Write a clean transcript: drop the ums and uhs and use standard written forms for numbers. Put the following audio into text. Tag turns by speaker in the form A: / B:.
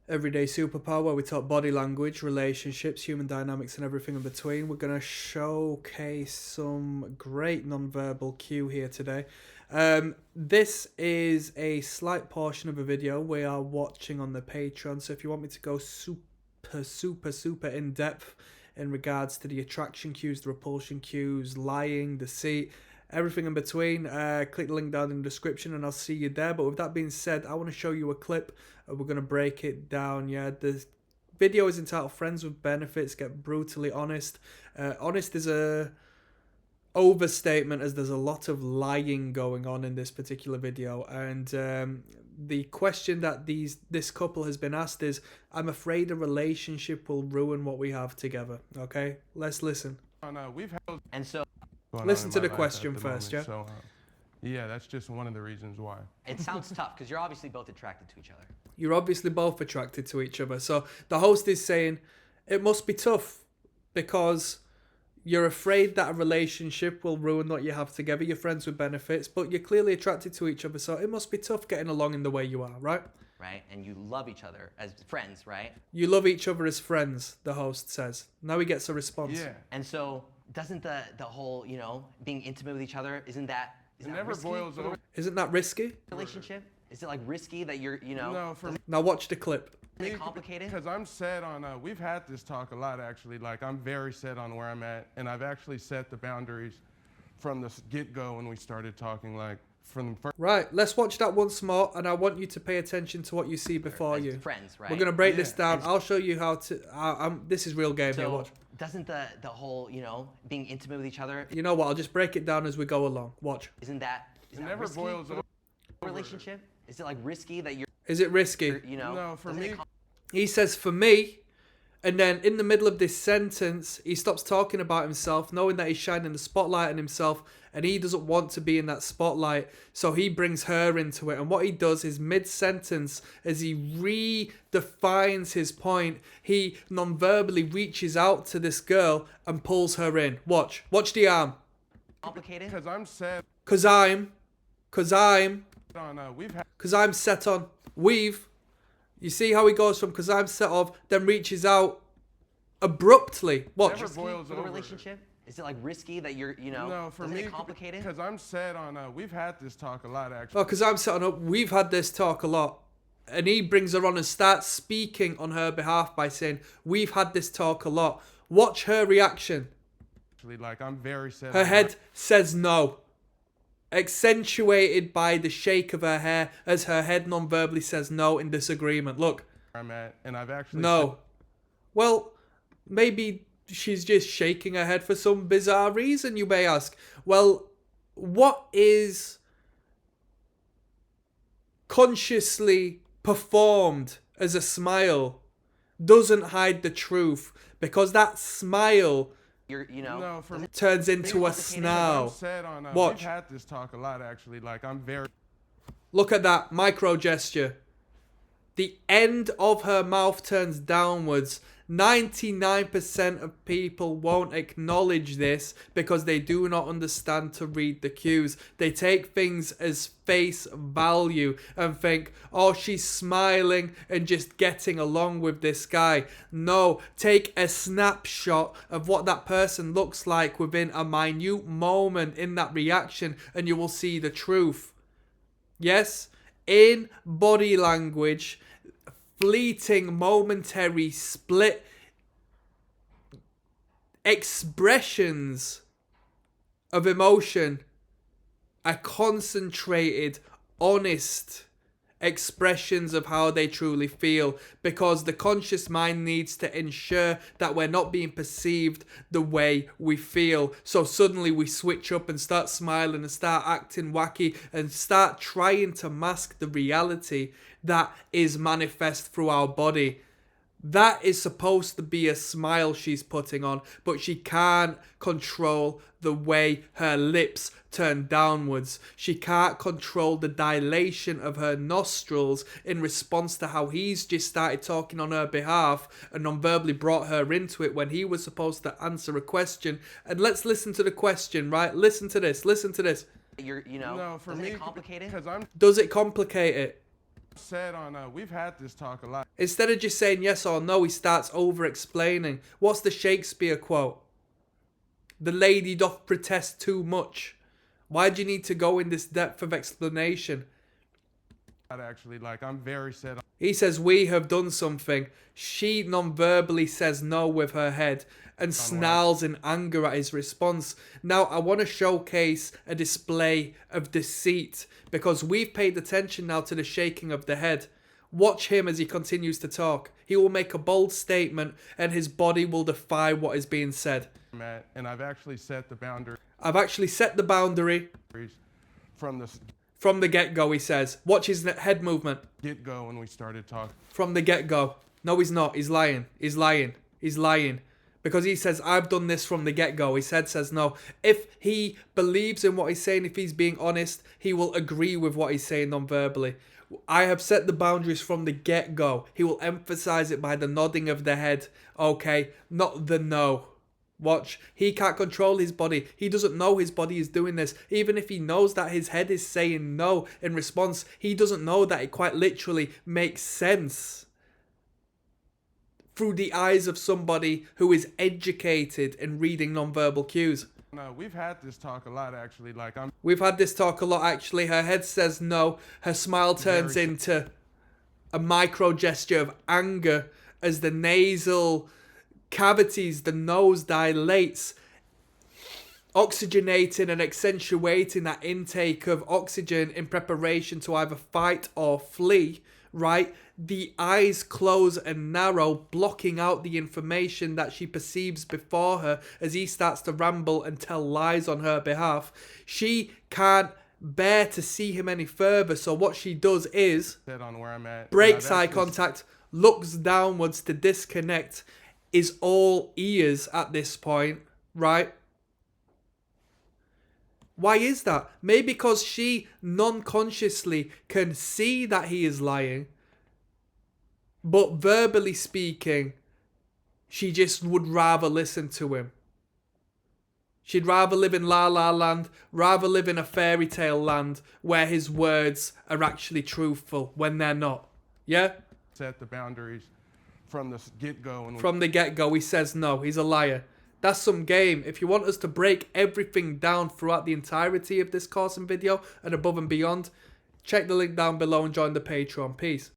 A: Everyday Superpower, where we talk body language, relationships, human dynamics, and everything in between. We're going to showcase some great nonverbal cue here today. This is a slight portion of a video we are watching on the Patreon, so if you want me to go super in depth in regards to the attraction cues, the repulsion cues, lying, deceit, everything in between, click the link down in the description and I'll see you there. But with that being said, I want to show you a clip. We're going to break it down. Yeah, the video is entitled Friends with Benefits, Get Brutally Honest. Honest is a overstatement, as there's a lot of lying going on in this particular video. And the question that this couple has been asked is, I'm afraid a relationship will ruin what we have together. Okay, let's listen.
B: We've held
C: And so
A: Listen to the question first, yeah?
B: So, yeah, that's just one of the reasons why.
C: it sounds tough because you're obviously both attracted to each other.
A: You're obviously both attracted to each other. So the host is saying it must be tough because you're afraid that a relationship will ruin what you have together. You're friends with benefits, but you're clearly attracted to each other. So it must be tough getting along in the way you are, right?
C: Right? And you love each other as friends, right?
A: You love each other as friends, the host says. Now he gets a response.
B: Yeah.
C: And so doesn't the whole, being intimate with each other, isn't that
B: Never
C: risky
B: boils over.
A: Isn't that risky?
C: relationship? Is it like risky that you're,
B: No, for me,
A: Now watch the clip.
C: Isn't it complicated?
B: because I'm set on. We've had this talk a lot, actually. Like, I'm very set on where I'm at, and I've actually set the boundaries from the get-go when we started talking. Like, from the first.
A: Right, let's watch that once more, and I want you to pay attention to what you see before
C: As
A: you.
C: friends, right?
A: We're going to break this
B: Yeah.
A: down. I'll show you how to... this is real game here,
C: So
A: watch.
C: doesn't the whole, being intimate with each other,
A: You know what, I'll just break it down as we go along. Watch.
C: isn't that
B: Never
C: risky
B: boils over.
C: relationship? Is it like risky that you're,
A: Is it risky?
B: No, for
C: doesn't it
B: me.
A: He says, for me, and then in the middle of this sentence, he stops talking about himself, knowing that he's shining the spotlight on himself, and he doesn't want to be in that spotlight, so he brings her into it. And what he does is mid-sentence, as he redefines his point, he non-verbally reaches out to this girl and pulls her in. Watch the arm.
C: complicated?
B: Because I'm set
A: Cause I'm
B: on. We've had.
A: set on, you see how he goes from cause I'm set off, then reaches out abruptly. Watch.
B: Never boils
C: For the
B: over.
C: relationship? Is it like risky that you're,
B: No, for
C: doesn't
B: me.
C: it complicated?
B: Because I'm set on. We've had this talk a lot, actually.
A: Oh, because I'm set on up. We've had this talk a lot. And he brings her on and starts speaking on her behalf by saying, we've had this talk a lot. Watch her reaction.
B: Like, I'm very set.
A: Her
B: on
A: head says no. Accentuated by the shake of her hair as her head non-verbally says no in disagreement. Look.
B: where I'm at, and I've actually.
A: No. Well, maybe she's just shaking her head for some bizarre reason, you may ask. Well, what is consciously performed as a smile doesn't hide the truth, because that smile
C: You're,
B: No, for me.
A: turns into a
B: I'm
A: snarl.
B: set on.
A: Watch.
B: We've had this talk a lot, actually. Like, I'm very.
A: Look at that micro gesture. The end of her mouth turns downwards. 99% of people won't acknowledge this because they do not understand to read the cues. They take things as face value and think, oh, she's smiling and just getting along with this guy. No, take a snapshot of what that person looks like within a minute moment in that reaction and you will see the truth. Yes, in body language, fleeting, momentary, split expressions of emotion are concentrated, honest expressions of how they truly feel, because the conscious mind needs to ensure that we're not being perceived the way we feel. So suddenly we switch up and start smiling and start acting wacky and start trying to mask the reality that is manifest through our body. That is supposed to be a smile she's putting on, but she can't control the way her lips turn downwards. She can't control the dilation of her nostrils in response to how he's just started talking on her behalf and non-verbally brought her into it when he was supposed to answer a question. And let's listen to the question, right? Listen to this.
C: You're,
B: No, for
C: doesn't
B: me.
C: it complicated?
B: Because I'm.
A: Does it complicate it?
B: Said on, we've had this talk a lot.
A: Instead of just saying yes or no, he starts over-explaining. What's the Shakespeare quote? The lady doth protest too much. Why do you need to go in this depth of explanation?
B: Actually, like, I'm very set on.
A: He says, we have done something. She non-verbally says no with her head and snarls in anger at his response. Now, I want to showcase a display of deceit because we've paid attention now to the shaking of the head. Watch him as he continues to talk. He will make a bold statement and his body will defy what is being said.
B: And I've actually set the boundary.
A: I've actually set the boundary
B: From
A: the get-go, he says. Watch his head movement.
B: get-go when we started talking.
A: From the get-go. No, he's not. He's lying. He's lying. He's lying. Because he says, I've done this from the get-go. His head says no. If he believes in what he's saying, if he's being honest, he will agree with what he's saying non-verbally. I have set the boundaries from the get-go. He will emphasize it by the nodding of the head. Okay, not the no. Watch. He can't control his body. He doesn't know his body is doing this. Even if he knows that his head is saying no in response, he doesn't know that it quite literally makes sense through the eyes of somebody who is educated in reading nonverbal cues.
B: No, we've had this talk a lot, actually. Like,
A: We've had this talk a lot, actually. Her head says no. Her smile turns into a micro gesture of anger as the nasal cavities, the nose dilates, oxygenating and accentuating that intake of oxygen in preparation to either fight or flee, right? The eyes close and narrow, blocking out the information that she perceives before her as he starts to ramble and tell lies on her behalf. She can't bear to see him any further, so what she does is
B: on where I'm at.
A: breaks eye contact, looks downwards to disconnect, is all ears at this point, right? Why is that? Maybe because she non-consciously can see that he is lying, but verbally speaking, she just would rather listen to him. She'd rather live in La La Land, rather live in a fairy tale land where his words are actually truthful when they're not. Yeah?
B: Set the boundaries from the get-go.
A: From the get-go, he says no. He's a liar. That's some game. If you want us to break everything down throughout the entirety of this course and video and above and beyond, check the link down below and join the Patreon. Peace.